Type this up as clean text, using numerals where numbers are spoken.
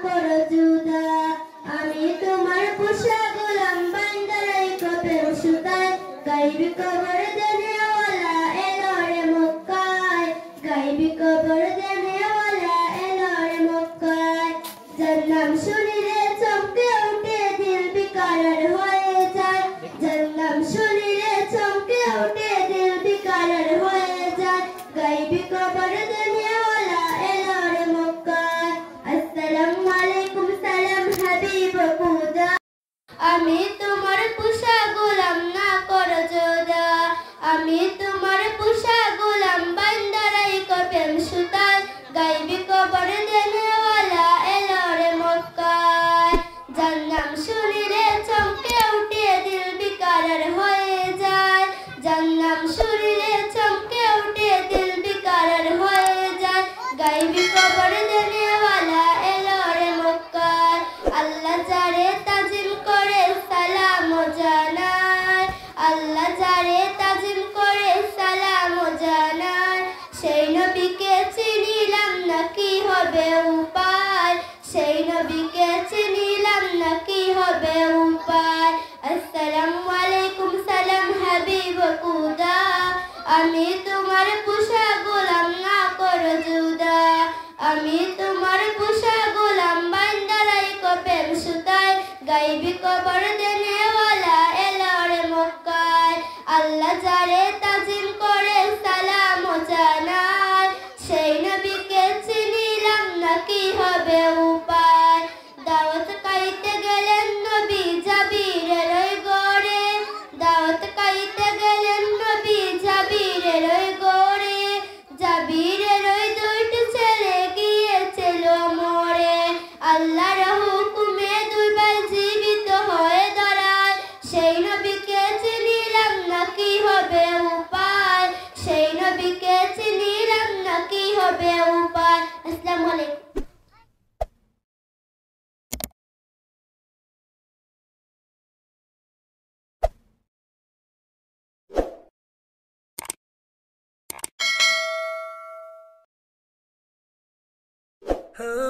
করো জুদা। আমি তোমার পোষা গোলাম বান্দারাই কপের সুতায়, গাইবি কবর দেনেওয়ালা এলো রে মক্কায়, গাইবি কবর দেনেওয়ালা এলো রে মক্কায়। যার নাম শুনিলে চমকে উঠে দিল বিকারার হয়ে যায়, যার নাম শুনিলে চমকে উঠে দিল বিকারার হয়ে যায়, গাইবি কবর দেনেওয়ালা এলো রে মক্কায়। আসসালামু আলাইকুম সালাম হাবিব খুদা। আমি তোমার পোষা গোলাম না করো জোদা, আমি তোমার পোষা গোলাম বান্দারাই কপের সুতায়, গাইবি কবর দেনেওয়ালা এলো রে মক্কায়। যার নাম শুনিলে চমকে উঠে দিল বিকারার হয়ে যায়, যার নাম শুনিলে চমকে উঠে দিল বিকারার হয়ে যায়, গাইবি কবর দেনেওয়ালা এলো রে মক্কায়। আল্লাহ যারে তাজিম করে সালাম জানায়, আল্লাহ যারে তাজিম করে সালাম জানায়, সেই নবীকে চিনিলাম না কি হবে উপায়, সেই নবীকে চিনিলাম না কি হবে উপায়। আসসালামু আলাইকুম সালাম হাবিব খুদা। আমি তোমার পোষা গোলাম না করো জুদা, আমি তোমার পোষা গোলাম বান্দারাই কপের সুতায়, গাইবি কবর দেনেওয়ালা এলো রে মক্কায়। আল্লাহ যারে তাজিম করে সালাম জানায়, সেই নবীকে চিনিলাম না কি হবে উপায়। দাওয়াত খাইতে গেলেন নবী জাবিরের ওই গড়ে, দাওয়াত খাইতে গেলেন নবী জাবিরের ওই গড়ে, জাবিরের ওই দুইটি ছেলে গিয়েছিল মরে, আল্লাহর হুকুমে দুই ভাই জীবিত হয়ে দাঁড়ায়, সেই নবীকে চিনিলাম না কি হবে উপায়, সেই নবীকে চিনিলাম না কি হবে উপায়। আসসালামু আলাইকুম। Oh